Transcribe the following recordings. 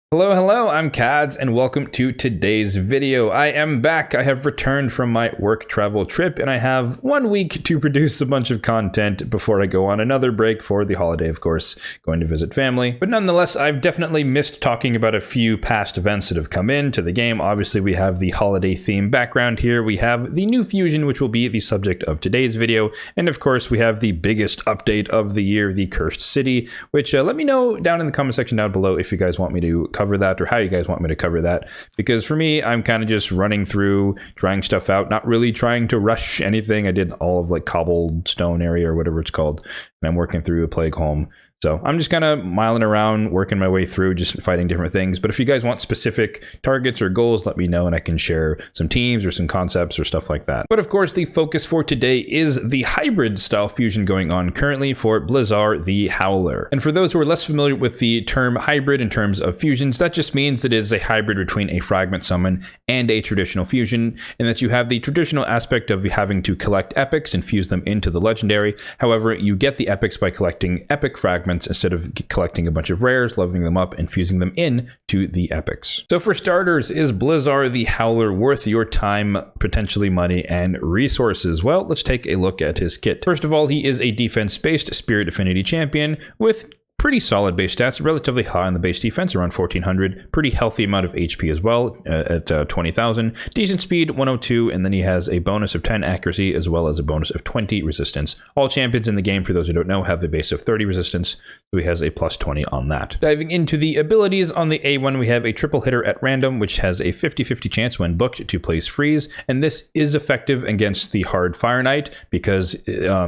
Hello, I'm Kads, and welcome to today's video. I am back. I have returned from my work travel trip, and I have 1 week to produce a bunch of content before I go on another break for the holiday, of course, going to visit family. But nonetheless, I've definitely missed talking about a few past events that have come into the game. Obviously, we have the holiday theme background here. We have the new fusion, which will be the subject of today's video. And of course, we have the biggest update of the year, the Cursed City, which let me know down in the comment section down below if you guys want me to cover that or how you guys want me to cover that, because for me, I'm kind of just running through, trying stuff out, not really trying to rush anything. I did all of like cobblestone area or whatever it's called, and I'm working through a plague home. So I'm just kind of miling around, working my way through, just fighting different things. But if you guys want specific targets or goals, let me know and I can share some teams or some concepts or stuff like that. But of course, the focus for today is the hybrid style fusion going on currently for Blizaar the Howler. And for those who are less familiar with the term hybrid in terms of fusions, that just means that it is a hybrid between a fragment summon and a traditional fusion, and that you have the traditional aspect of having to collect epics and fuse them into the legendary. However, you get the epics by collecting epic fragments instead of collecting a bunch of rares, leveling them up, and fusing them in to the epics. So for starters, is Blizaar the Howler worth your time, potentially money, and resources? Well, let's take a look at his kit. First of all, he is a defense-based Spirit Affinity champion with pretty solid base stats, relatively high on the base defense, around 1400, pretty healthy amount of HP as well at 20,000, decent speed, 102, and then he has a bonus of 10 accuracy as well as a bonus of 20 resistance. All champions in the game, for those who don't know, have a base of 30 resistance, so he has a plus 20 on that. Diving into the abilities, on the A1 we have a triple hitter at random, which has a 50-50 chance when booked to place freeze, and this is effective against the hard Fire Knight because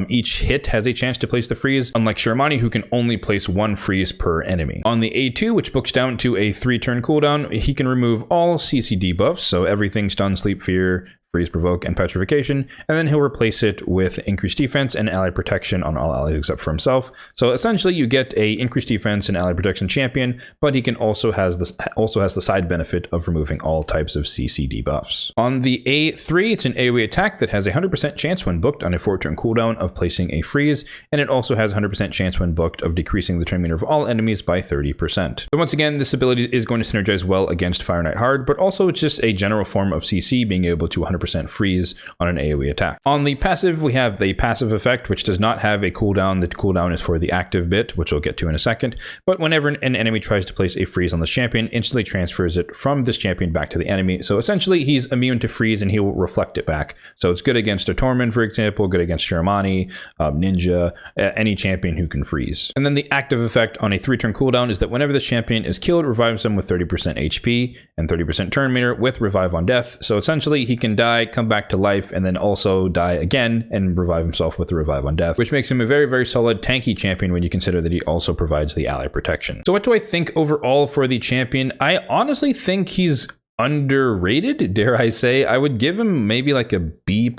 each hit has a chance to place the freeze, unlike Shirmani, who can only place one freeze per enemy. On the A2, which books down to a 3-turn cooldown, he can remove all CC debuffs, so everything stun, sleep, fear, freeze, provoke, and petrification, and then he'll replace it with increased defense and ally protection on all allies except for himself. So essentially, you get a increased defense and ally protection champion, but he can also has the side benefit of removing all types of CC debuffs. On the A3, it's an AoE attack that has a 100% chance when booked on a 4-turn cooldown of placing a freeze, and it also has a 100% chance when booked of decreasing the turn meter of all enemies by 30%. So once again, this ability is going to synergize well against Fire Knight Hard, but also it's just a general form of CC, being able to 100% freeze on an AoE attack. On the passive, we have the passive effect, which does not have a cooldown. The cooldown is for the active bit, which we'll get to in a second. But whenever an enemy tries to place a freeze on this champion, instantly transfers it from this champion back to the enemy. So essentially, he's immune to freeze and he will reflect it back. So it's good against a Tormund, for example, good against Shirmani, Ninja, any champion who can freeze. And then the active effect on a 3-turn cooldown is that whenever this champion is killed, revives them with 30% HP and 30% turn meter with revive on death. So essentially, he can die, come back to life, and then also die again and revive himself with the revive on death, which makes him a very, very solid tanky champion when you consider that he also provides the ally protection. So what do I think overall for the champion? I honestly think he's underrated, dare I say. I would give him maybe like a B+,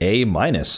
A-,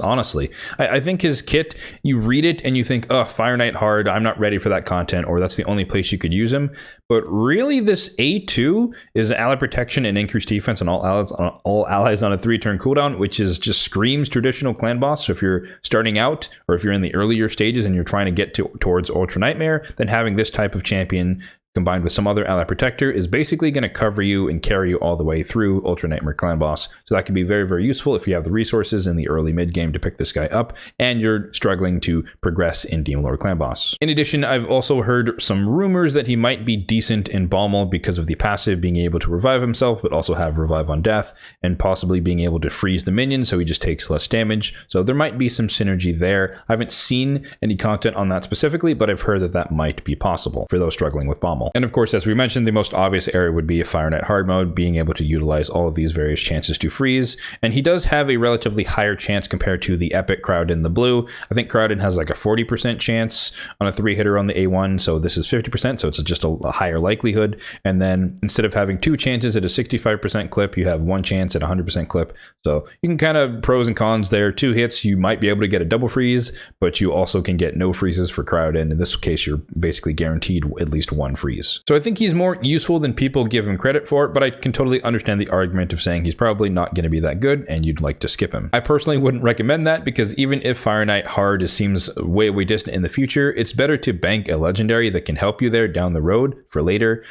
honestly. I think his kit, you read it and you think, oh, Fire Knight Hard, I'm not ready for that content, or that's the only place you could use him. But really, this A2 is ally protection and increased defense on all allies on a 3-turn cooldown, which is just screams traditional clan boss. So if you're starting out, or if you're in the earlier stages and you're trying to get towards Ultra Nightmare, then having this type of champion combined with some other ally protector is basically going to cover you and carry you all the way through Ultra Nightmare Clan Boss. So that can be very, very useful if you have the resources in the early mid game to pick this guy up and you're struggling to progress in Demon Lord Clan Boss. In addition, I've also heard some rumors that he might be decent in Baumel because of the passive being able to revive himself, but also have revive on death, and possibly being able to freeze the minion so he just takes less damage. So there might be some synergy there. I haven't seen any content on that specifically, but I've heard that that might be possible for those struggling with Baumel. And of course, as we mentioned, the most obvious area would be a Fire Knight Hard mode, being able to utilize all of these various chances to freeze. And he does have a relatively higher chance compared to the Epic Crowdin the blue. I think Crowdin has like a 40% chance on a 3-hitter on the A1, so this is 50%, so it's just a higher likelihood. And then instead of having 2 chances at a 65% clip, you have 1 chance at a 100% clip. So you can kind of pros and cons there. 2 hits, you might be able to get a double freeze, but you also can get no freezes for Crowdin. In this case, you're basically guaranteed at least 1 freeze. abilities. So I think he's more useful than people give him credit for, but I can totally understand the argument of saying he's probably not going to be that good and you'd like to skip him. I personally wouldn't recommend that, because even if Fire Knight hard seems way distant in the future, it's better to bank a legendary that can help you there down the road for later,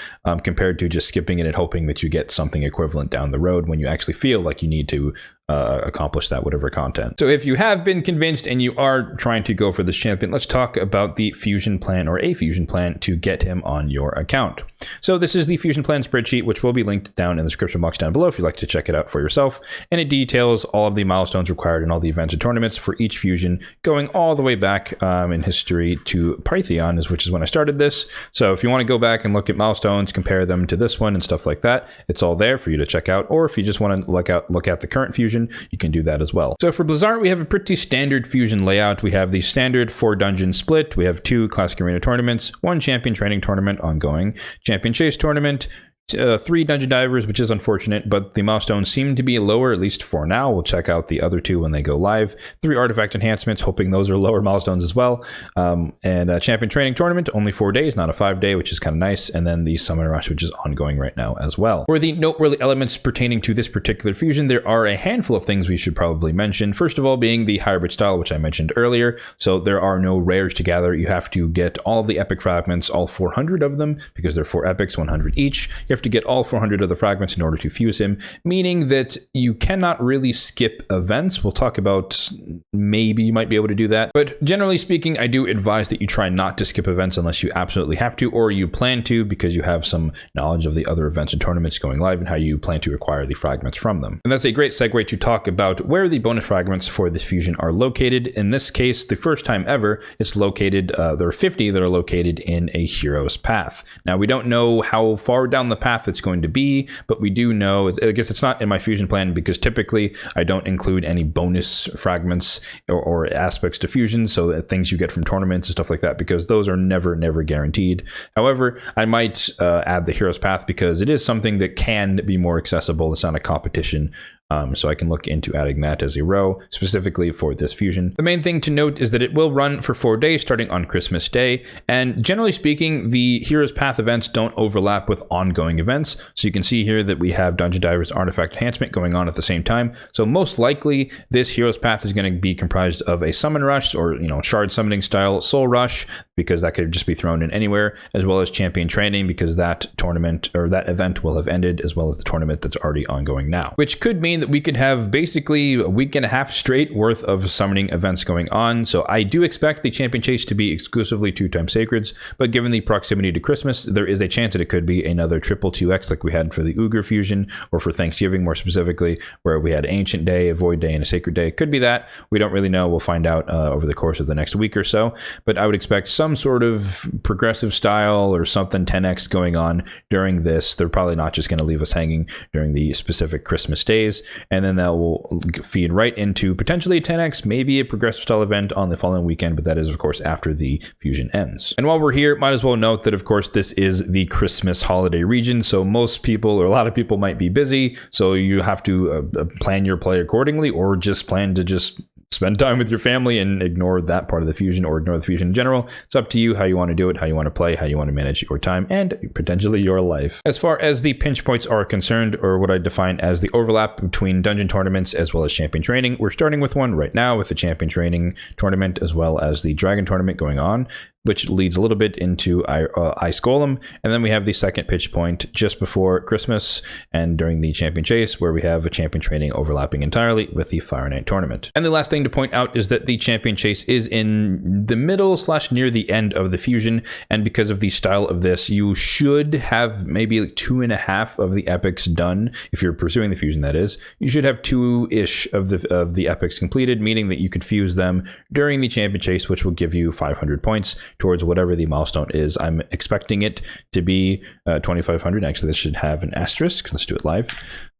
compared to just skipping it and hoping that you get something equivalent down the road when you actually feel like you need to accomplish that whatever content. So if you have been convinced and you are trying to go for this champion, let's talk about the fusion plan, or a fusion plan, to get him on your account. So this is the fusion plan spreadsheet, which will be linked down in the description box down below if you'd like to check it out for yourself. And it details all of the milestones required in all the events and tournaments for each fusion, going all the way back in history to Pythion, which is when I started this. So if you want to go back and look at milestones, compare them to this one and stuff like that, it's all there for you to check out. Or if you just want to look at the current fusion, you can do that as well. So for Blizaar, we have a pretty standard fusion layout. We have the standard 4 dungeon split. We have 2 classic arena tournaments, 1 champion training tournament ongoing, champion chase tournament, 3 dungeon divers, which is unfortunate, but the milestones seem to be lower, at least for now. We'll check out the other 2 when they go live. 3 artifact enhancements, hoping those are lower milestones as well. And a champion training tournament, only 4 days, not a 5-day, which is kind of nice. And then the summon rush, which is ongoing right now as well. For the noteworthy elements pertaining to this particular fusion, there are a handful of things we should probably mention. First of all, being the hybrid style, which I mentioned earlier. So there are no rares to gather. You have to get all of the epic fragments, all 400 of them, because they're 4 epics, 100 each. You have to get all 400 of the fragments in order to fuse him, meaning that you cannot really skip events. We'll talk about maybe you might be able to do that, but generally speaking, I do advise that you try not to skip events unless you absolutely have to, or you plan to, because you have some knowledge of the other events and tournaments going live and how you plan to acquire the fragments from them. And that's a great segue to talk about where the bonus fragments for this fusion are located. In this case, the first time ever, it's located, there are 50 that are located in a hero's path. Now, we don't know how far down the path it's going to be, but we do know, I guess it's not in my fusion plan because typically I don't include any bonus fragments or aspects to fusion, so that things you get from tournaments and stuff like that, because those are never guaranteed. However, I might add the hero's path because it is something that can be more accessible. It's not a competition. So I can look into adding that as a row specifically for this fusion. The main thing to note is that it will run for 4 days starting on Christmas Day. And generally speaking, the Hero's Path events don't overlap with ongoing events. So you can see here that we have Dungeon Divers Artifact Enhancement going on at the same time. So most likely this Hero's Path is going to be comprised of a Summon Rush or, Shard Summoning style Soul Rush, because that could just be thrown in anywhere, as well as Champion Training, because that tournament or that event will have ended, as well as the tournament that's already ongoing now, which could mean that we could have basically a week and a half straight worth of summoning events going on. So I do expect the Champion Chase to be exclusively 2-time Sacreds, but given the proximity to Christmas, there is a chance that it could be another triple 2x like we had for the Uger fusion, or for Thanksgiving more specifically, where we had Ancient Day, a Void Day, and a Sacred Day. Could be that. We don't really know. We'll find out over the course of the next week or so, but I would expect some sort of progressive style or something 10x going on during this. They're probably not just going to leave us hanging during the specific Christmas days. And then that will feed right into potentially a 10x, maybe a progressive style event on the following weekend, but that is, of course, after the fusion ends. And while we're here, might as well note that, of course, this is the Christmas holiday region, so most people, or a lot of people, might be busy, so you have to plan your play accordingly, or just plan to just spend time with your family and ignore that part of the fusion, or ignore the fusion in general. It's up to you how you want to do it, how you want to play, how you want to manage your time, and potentially your life. As far as the pinch points are concerned, or what I define as the overlap between dungeon tournaments as well as champion training, we're starting with one right now with the champion training tournament as well as the dragon tournament going on, which leads a little bit into Ice Golem. And then we have the second pitch point just before Christmas and during the Champion Chase, where we have a champion training overlapping entirely with the Fire Knight tournament. And the last thing to point out is that the Champion Chase is in the middle / near the end of the fusion. And because of the style of this, you should have maybe like 2.5 of the epics done. If you're pursuing the fusion, that is, you should have 2-ish of the epics completed, meaning that you could fuse them during the Champion Chase, which will give you 500 points towards whatever the milestone is. I'm expecting it to be 2,500. Actually, this should have an asterisk. Let's do it live.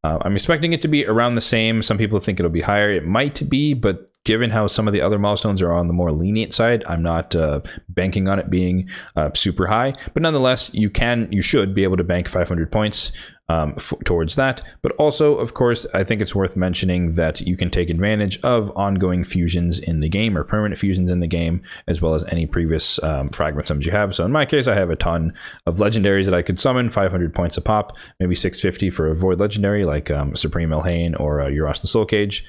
I'm expecting it to be around the same. Some people think it'll be higher. It might be, but given how some of the other milestones are on the more lenient side, I'm not banking on it being super high. But nonetheless, you should be able to bank 500 points towards that. But also, of course, I think it's worth mentioning that you can take advantage of ongoing fusions in the game or permanent fusions in the game, as well as any previous fragment summons you have. So in my case, I have a ton of legendaries that I could summon, 500 points a pop, maybe 650 for a void legendary like Supreme Elhain or Euros the Soul Cage.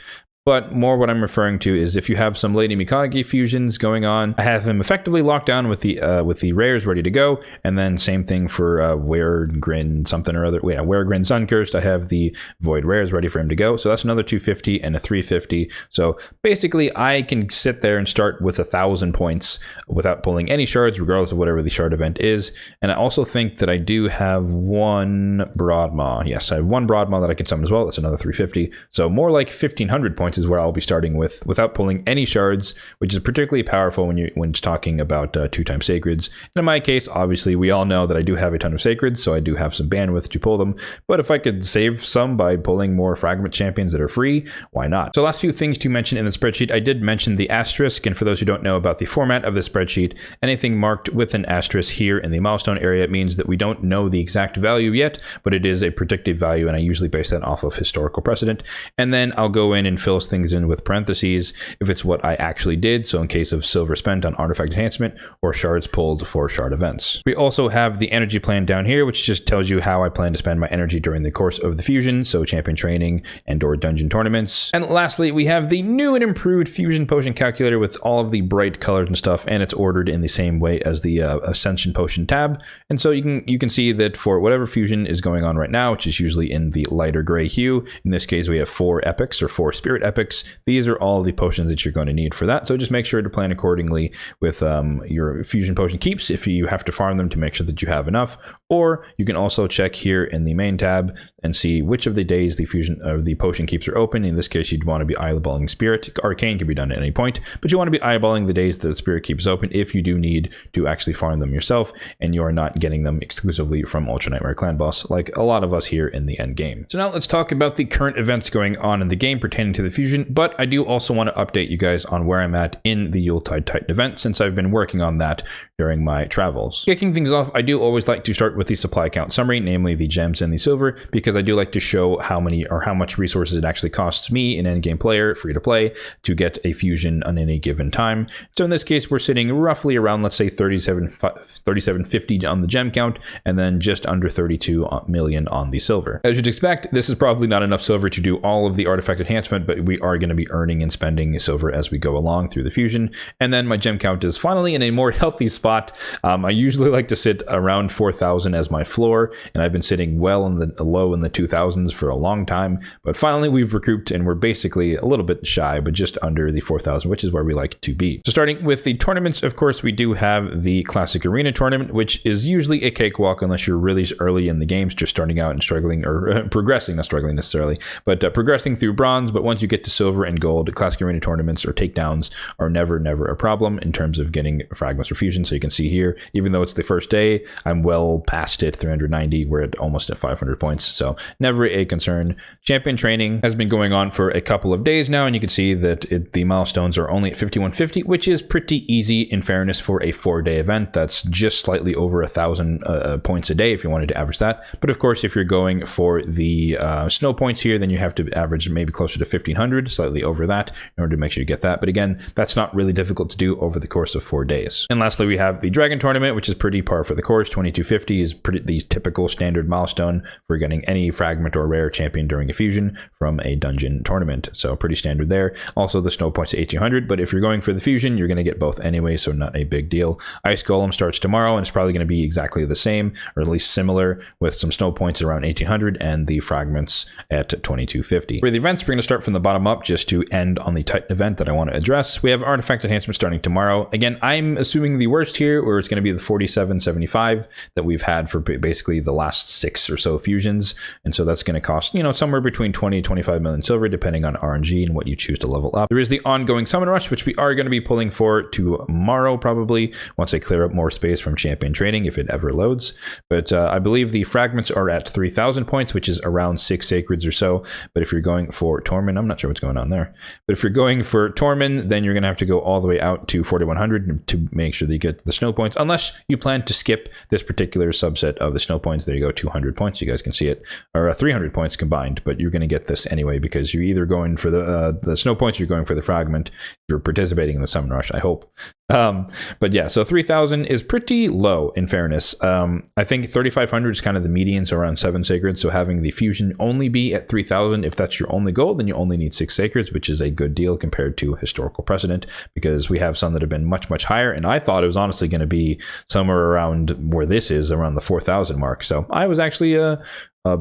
But more what I'm referring to is if you have some Lady Mikage fusions going on, I have him effectively locked down with the rares ready to go. And then same thing for Weregrin something or other. Yeah, Weregrin Suncursed. I have the Void rares ready for him to go. So that's another 250 and a 350. So basically I can sit there and start with 1,000 points without pulling any shards, regardless of whatever the shard event is. And I also think that I do have one Broadmaw. Yes, I have one Broadmaw that I can summon as well. That's another 350. So more like 1,500 points is where I'll be starting with without pulling any shards, which is particularly powerful when talking about 2-time sacreds. And in my case, obviously, we all know that I do have a ton of sacreds, so I do have some bandwidth to pull them. But if I could save some by pulling more fragment champions that are free, why not? So last few things to mention in the spreadsheet. I did mention the asterisk, and for those who don't know about the format of the spreadsheet, anything marked with an asterisk here in the milestone area means that we don't know the exact value yet, but it is a predictive value, and I usually base that off of historical precedent. And then I'll go in and fill things in with parentheses if it's what I actually did, so in case of silver spent on artifact enhancement or shards pulled for shard events. We also have the energy plan down here, which just tells you how I plan to spend my energy during the course of the fusion, so champion training and or dungeon tournaments. And lastly, we have the new and improved fusion potion calculator with all of the bright colors and stuff, and it's ordered in the same way as the ascension potion tab. And so you can see that for whatever fusion is going on right now, which is usually in the lighter gray hue, in this case we have 4 epics or 4 spirit epics. These are all the potions that you're going to need for that. So just make sure to plan accordingly with your fusion potion keeps if you have to farm them to make sure that you have enough. Or you can also check here in the main tab and see which of the days the fusion of the potion keeps are open. In this case, you'd want to be eyeballing spirit. Arcane can be done at any point, but you want to be eyeballing the days that the spirit keeps open if you do need to actually farm them yourself and you are not getting them exclusively from Ultra Nightmare Clan Boss like a lot of us here in the end game. So now let's talk about the current events going on in the game pertaining to the fusion, but I do also want to update you guys on where I'm at in the Yuletide Titan event since I've been working on that during my travels. Kicking things off, I do always like to start with the supply count summary, namely the gems and the silver, because I do like to show how many or how much resources it actually costs me, an endgame player, free to play, to get a fusion on any given time. So in this case, we're sitting roughly around, let's say 3750 on the gem count, and then just under 32 million on the silver. As you'd expect, this is probably not enough silver to do all of the artifact enhancement, but we are going to be earning and spending silver as we go along through the fusion. And then my gem count is finally in a more healthy spot. I usually like to sit around 4,000 as my floor, and I've been sitting well in the low in the 2,000s for a long time, but finally we've recouped and we're basically a little bit shy, but just under the 4,000, which is where we like to be. So starting with the tournaments, of course, we do have the classic arena tournament, which is usually a cakewalk unless you're really early in the games, just starting out and struggling or progressing, not struggling necessarily, but progressing through bronze. But once you get to silver and gold, classic arena tournaments or takedowns are never a problem in terms of getting fragments or fusion. So you can see here, even though it's the first day, I'm well past it, 390, we're at almost at 500 points, so never a concern. Champion training has been going on for a couple of days now, and you can see that the milestones are only at 5150, which is pretty easy in fairness for a 4-day event. That's just slightly over 1,000 points a day if you wanted to average that. But of course, if you're going for the snow points here, then you have to average maybe closer to 1,500, slightly over that, in order to make sure you get that. But again, that's not really difficult to do over the course of 4 days. And lastly, we have the Dragon Tournament, which is pretty par for the course. 2250 is the typical standard milestone for getting any fragment or rare champion during a fusion from a dungeon tournament. So pretty standard there. Also, the snow points at 1800, but if you're going for the fusion, you're going to get both anyway, so not a big deal. Ice Golem starts tomorrow, and it's probably going to be exactly the same, or at least similar, with some snow points around 1800 and the fragments at 2250. For the events, we're going to start from the bottom up just to end on the Titan event that I want to address. We have artifact enhancement starting tomorrow. Again, I'm assuming the worst here, where it's going to be the 4775 that we've had for basically the last 6 or so fusions, and so that's going to cost, somewhere between 20 and 25 million silver, depending on RNG and what you choose to level up. There is the ongoing summon rush, which we are going to be pulling for tomorrow, probably, once I clear up more space from champion training, if it ever loads. But I believe the fragments are at 3,000 points, which is around 6 sacreds or so. But if you're going for Tormund, I'm not sure what's going on there, but if you're going for Tormund, then you're going to have to go all the way out to 4,100 to make sure that you get the snow points, unless you plan to skip this particular subset of the snow points. There you go, 200 points. You guys can see it, or 300 points combined, but you're going to get this anyway because you're either going for the snow points, or you're going for the fragment. You're participating in the summon rush, I hope. But yeah, so 3,000 is pretty low in fairness. I think 3,500 is kind of the median, so around 7 sacreds. So having the fusion only be at 3,000, if that's your only goal, then you only need 6 sacreds, which is a good deal compared to historical precedent, because we have some that have been much, much higher. And I thought it was honestly going to be somewhere around where this is, around the 4,000 mark. So I was actually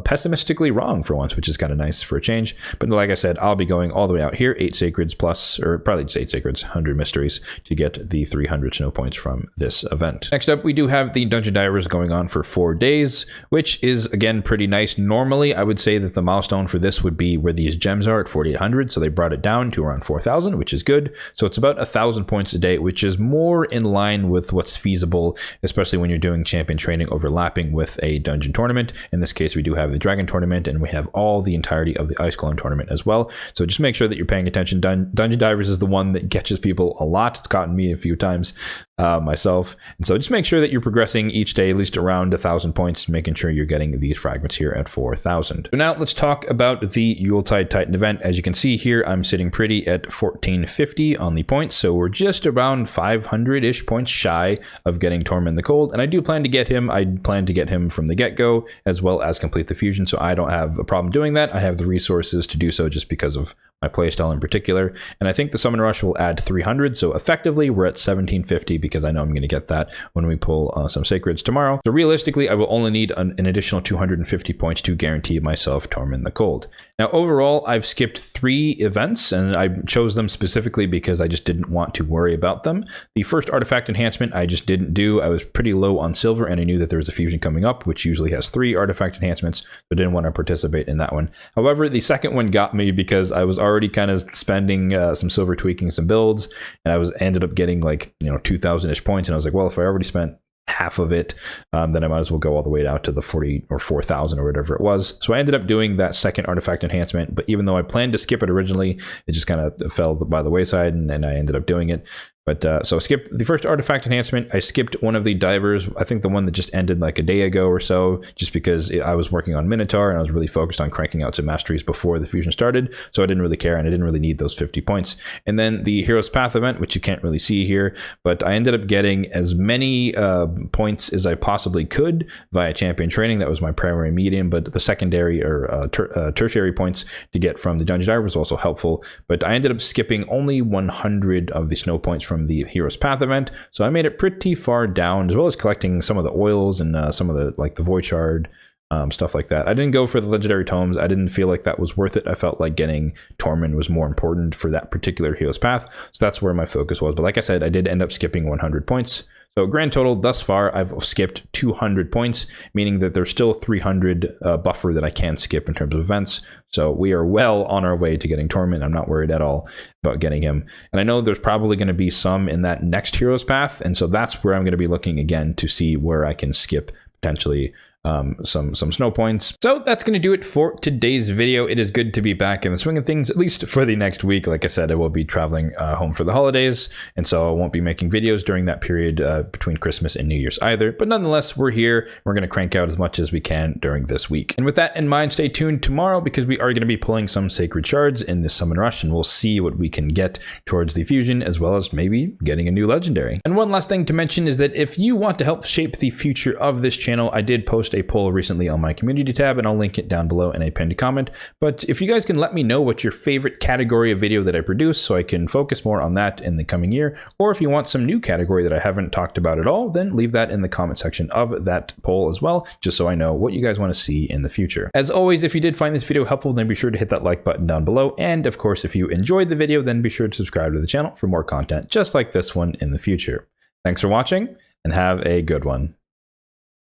pessimistically wrong for once, which is kind of nice for a change. But like I said, I'll be going all the way out here, 8 sacreds plus, or probably just 8 sacreds, 100 mysteries to get the 300 snow points from this event. Next up, we do have the dungeon divers going on for 4 days, which is again pretty nice. Normally, I would say that the milestone for this would be where these gems are at 4,800. So they brought it down to around 4,000, which is good. So it's about 1,000 points a day, which is more in line with what's feasible, especially when you're doing champion training overlapping with a dungeon tournament. In this case, we do have the dragon tournament, and we have all the entirety of the ice golem tournament as well. So just make sure that you're paying attention. Dungeon divers is the one that catches people a lot. It's gotten me a few times myself. And so just make sure that you're progressing each day at least around 1,000 points, making sure you're getting these fragments here at 4,000. So now let's talk about the Yuletide Titan event. As you can see here, I'm sitting pretty at 1450 on the points. So we're just around 500-ish points shy of getting Tormund the Cold. And I do plan to get him. I plan to get him from the get-go, as well as complete the fusion. So I don't have a problem doing that. I have the resources to do so just because of my playstyle in particular. And I think the summon rush will add 300. So effectively we're at 1750, because I know I'm going to get that when we pull some sacreds tomorrow. So realistically, I will only need an additional 250 points to guarantee myself Tormund the Cold. Now, overall, I've skipped 3 events, and I chose them specifically because I just didn't want to worry about them. The first artifact enhancement I just didn't do. I was pretty low on silver, and I knew that there was a fusion coming up, which usually has 3 artifact enhancements, so I didn't want to participate in that one. However, the second one got me because I was already kind of spending some silver tweaking some builds, and I ended up getting like 2,000-ish points, and I was like, well, if I already spent half of it, then I might as well go all the way out to the 40 or 4,000 or whatever it was. So I ended up doing that second artifact enhancement, but even though I planned to skip it originally, it just kind of fell by the wayside, and I ended up doing it. But so I skipped the first artifact enhancement. I skipped one of the divers, I think the one that just ended like a day ago or so, just because I was working on Minotaur and I was really focused on cranking out some masteries before the fusion started. So I didn't really care, and I didn't really need those 50 points. And then the Hero's Path event, which you can't really see here, but I ended up getting as many points as I possibly could via champion training. That was my primary medium, but the secondary or tertiary points to get from the dungeon diver was also helpful. But I ended up skipping only 100 of the snow points from the Hero's Path event, so I made it pretty far down, as well as collecting some of the oils and some of the the Void Shard, stuff like that. I didn't go for the legendary tomes. I didn't feel like that was worth it. I felt like getting Tormund was more important for that particular Hero's Path, so that's where my focus was. But like I said, I did end up skipping 100 points. So grand total thus far, I've skipped 200 points, meaning that there's still 300 buffer that I can skip in terms of events. So we are well on our way to getting Tormund. I'm not worried at all about getting him. And I know there's probably going to be some in that next Hero's Path. And so that's where I'm going to be looking again to see where I can skip potentially some snow points. So that's going to do it for today's video. It is good to be back in the swing of things, at least for the next week. Like I said, I will be traveling home for the holidays, and so I won't be making videos during that period between Christmas and New Year's either. But nonetheless, we're here. We're going to crank out as much as we can during this week. And with that in mind, stay tuned tomorrow, because we are going to be pulling some sacred shards in this summon rush, and we'll see what we can get towards the fusion, as well as maybe getting a new legendary. And one last thing to mention is that if you want to help shape the future of this channel, I did post a poll recently on my community tab, and I'll link it down below in a pinned comment. But if you guys can let me know what your favorite category of video that I produce, so I can focus more on that in the coming year, or if you want some new category that I haven't talked about at all, then leave that in the comment section of that poll as well, just so I know what you guys want to see in the future. As always, if you did find this video helpful, then be sure to hit that like button down below. And of course, if you enjoyed the video, then be sure to subscribe to the channel for more content just like this one in the future. Thanks for watching, and have a good one.